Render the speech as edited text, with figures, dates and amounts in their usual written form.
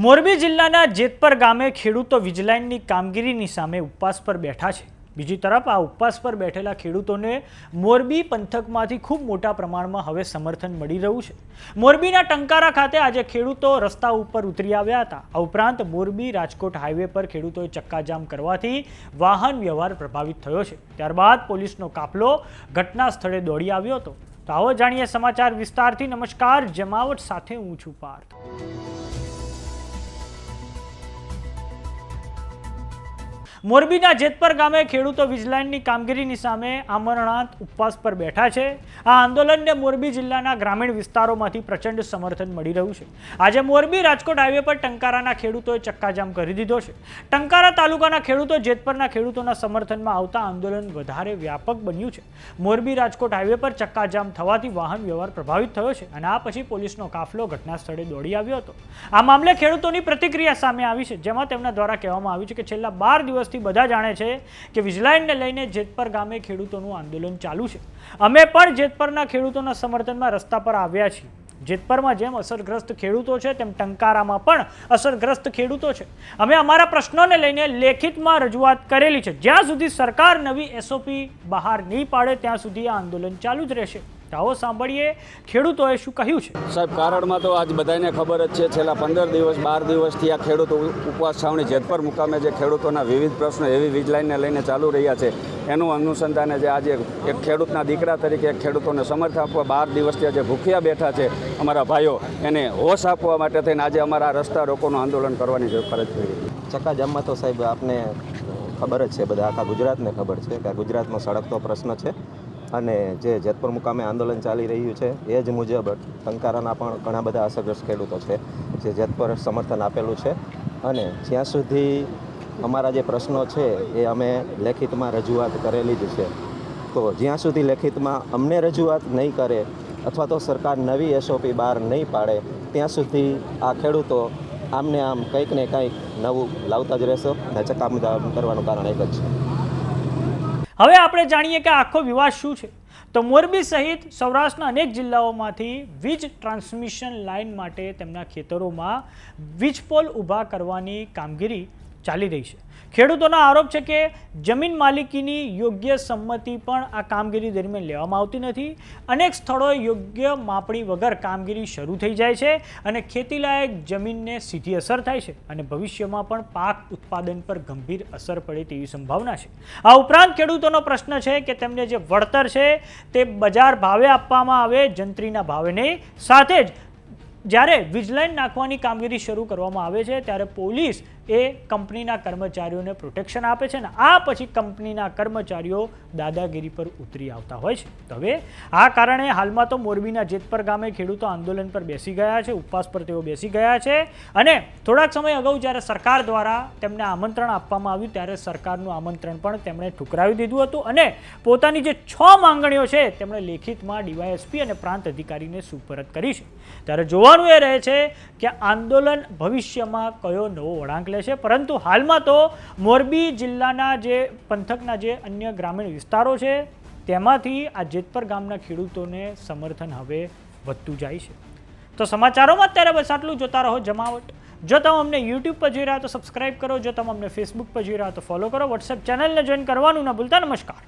મોરબી જિલ્લાના જેતપર ગામે ખેડૂતો વીજલાઇનની કામગીરીની સામે ઉપવાસ પર બેઠા છે। બીજી તરફ આ ઉપવાસ પર બેઠેલા ખેડૂતોને મોરબી પંથકમાંથી ખૂબ મોટા પ્રમાણમાં હવે સમર્થન મળી રહ્યું છે। મોરબીના ટંકારા ખાતે આજે ખેડૂતો રસ્તા ઉપર ઉતરી આવ્યા હતા। આ ઉપરાંત મોરબી રાજકોટ હાઈવે પર ખેડૂતોએ ચક્કાજામ કરવાથી વાહન વ્યવહાર પ્રભાવિત થયો છે। ત્યારબાદ પોલીસનો કાફલો ઘટના સ્થળે દોડી આવ્યો હતો। તો આવો જાણીએ સમાચાર વિસ્તારથી। નમસ્કાર, જમાવટ સાથે હું છું પાર્થ। મોરબીના જેતપર ગામે ખેડૂતો વીજલાઇનની કામગીરીની સામે આમરણાંત ઉપવાસ પર બેઠા છે। આ આંદોલનને મોરબી જિલ્લાના ગ્રામીણ વિસ્તારોમાંથી પ્રચંડ સમર્થન મળી રહ્યું છે। આજે મોરબી રાજકોટ હાઈવે પર ટંકારાના ખેડૂતોએ ચક્કાજામ કરી દીધો છે। ટંકારા તાલુકાના ખેડૂતો જેતપરના ખેડૂતોના સમર્થનમાં આવતા આંદોલન વધારે વ્યાપક બન્યું છે। મોરબી રાજકોટ હાઈવે પર ચક્કાજામ થવાથી વાહન વ્યવહાર પ્રભાવિત થયો છે અને આ પછી પોલીસનો કાફલો ઘટના સ્થળે દોડી આવ્યો હતો। આ મામલે ખેડૂતોની પ્રતિક્રિયા સામે આવી છે, જેમાં તેમના દ્વારા કહેવામાં આવ્યું છે કે છેલ્લા 12 દિવસથી બધા જાણે છે કે વીજલાઇનને લઈને જેતપર ગામે ખેડૂતોનું આંદોલન ચાલુ છે। અમે પણ જેતપરના ખેડૂતોના સમર્થનમાં રસ્તા પર આવ્યા છીએ। જેતપરમાં જેમ અસરગ્રસ્ત ખેડૂતો છે તેમ ટંકારામાં પણ અસરગ્રસ્ત ખેડૂતો છે। અમે અમારા પ્રશ્નોને લઈને લેખિતમાં રજૂઆત કરેલી છે। જ્યાં સુધી સરકાર નવી એસઓપી બહાર નહીં પાડે ત્યાં સુધી આ આંદોલન ચાલુ જ રહેશે। આવો સાંભળીએ ખેડૂતોએ શું કહ્યું છે। સાહેબ, કારણમાં તો આજ બધાને ખબર જ છે, છેલ્લા 15 દિવસ 12 દિવસથી આ ખેડૂતો ઉપવાસ છાવણી જેતપર મુકામે જે ખેડૂતોના વિવિધ પ્રશ્નો એવી વીજલાઇનને લઈને ચાલુ રહ્યા છે, એનું અનુસંધાને જે આજે એક ખેડૂતના દીકરા તરીકે એક ખેડૂતોને સમર્થન આપવા 12 દિવસથી આજે ભૂખ્યા બેઠા છે અમારા ભાઈઓ, એને હોશ આપવા માટે થઈને આજે અમારા રસ્તા રોકોનું આંદોલન કરવાની ફરજ પડી। ચક્કાજામમાં તો સાહેબ આપને ખબર જ છે, બધા આખા ગુજરાતને ખબર છે કે ગુજરાતનો સળગતો પ્રશ્ન છે અને જે જેતપર મુકામે આંદોલન ચાલી રહ્યું છે એ જ મુજબ ટંકારાના પણ ઘણા બધા અસરગ્રસ્ત ખેડૂતો છે જે જેતપર સમર્થન આપેલું છે અને જ્યાં સુધી અમારા જે પ્રશ્નો છે એ અમે લેખિતમાં રજૂઆત કરેલી જ છે। તો જ્યાં સુધી લેખિતમાં અમને રજૂઆત નહીં કરે અથવા તો સરકાર નવી એસઓપી બહાર નહીં પાડે ત્યાં સુધી આ ખેડૂતો આમને આમ કંઈક ને કંઈક નવું લાવતા જ રહેશે અને ચક્કાજામ કરવાનું કારણ એક જ છે। હવે આપણે જાણીએ કે આખો વિવાદ શું છે। તો મોરબી સહિત સૌરાષ્ટ્રના અનેક જિલ્લાઓમાંથી વીજ ટ્રાન્સમિશન લાઇન માટે તેમના ખેતરોમાં વીજપોલ ઊભા કરવાની કામગીરી ચાલી રહી છે। ખેડૂતોનો આરોપ છે કે જમીન માલિકીની યોગ્ય સંમતિ પણ આ કામગીરી દરમિયાન લેવામાં આવતી નથી। અનેક સ્થળોએ યોગ્ય માપણી વગર કામગીરી શરૂ થઈ જાય છે અને ખેતીલાયક જમીનને સીધી અસર થાય છે અને ભવિષ્યમાં પણ પાક ઉત્પાદન પર ગંભીર અસર પડે તેવી સંભાવના છે। આ ઉપરાંત ખેડૂતોનો પ્રશ્ન છે કે તેમને જે વળતર છે તે બજાર ભાવે આપવામાં આવે, જંત્રીના ભાવે નહીં। સાથે જ જ્યારે વીજલાઇન નાખવાની કામગીરી શરૂ કરવામાં આવે છે ત્યારે પોલીસ એ કંપનીના કર્મચારીઓને પ્રોટેક્શન આપે છે અને આ પછી કંપનીના કર્મચારીઓ દાદાગીરી પર ઉતરી આવતા હોય છે। તો હવે આ કારણે હાલમાં તો મોરબીના જેતપર ગામે ખેડૂતો આંદોલન પર બેસી ગયા છે, ઉપવાસ પર તેઓ બેસી ગયા છે અને થોડાક સમય અગાઉ જ્યારે સરકાર દ્વારા તેમને આમંત્રણ આપવામાં આવ્યું ત્યારે સરકારનું આમંત્રણ પણ તેમણે ઠુકરાવી દીધું હતું અને પોતાની જે 6 માંગણીઓ છે તેમણે લેખિતમાં ડીવાયએસપી અને પ્રાંત અધિકારીને સુપરત કરી છે। ત્યારે જોવાનું એ રહે છે કે આંદોલન ભવિષ્યમાં કયો નવો વળાંક છે। પરંતુ હાલમાં તો મોરબી જિલ્લાના જે પંથકના જે અન્ય ગ્રામીણ વિસ્તારો છે તેમાંથી આ જેતપર ગામના ખેડૂતોને સમર્થન હવે વધતું જાય છે। તો સમાચારોમાં અત્યારે બસ આટલું। જોતા રહો જમાવટ। જો તમે અમને યુટ્યુબ પર જોઈ રહ્યા તો સબસ્ક્રાઇબ કરો, જો તમે અમને ફેસબુક પર જોઈ રહ્યા તો ફોલો કરો, વોટ્સએપ ચેનલને જોઈન કરવાનું ના ભૂલતા। નમસ્કાર।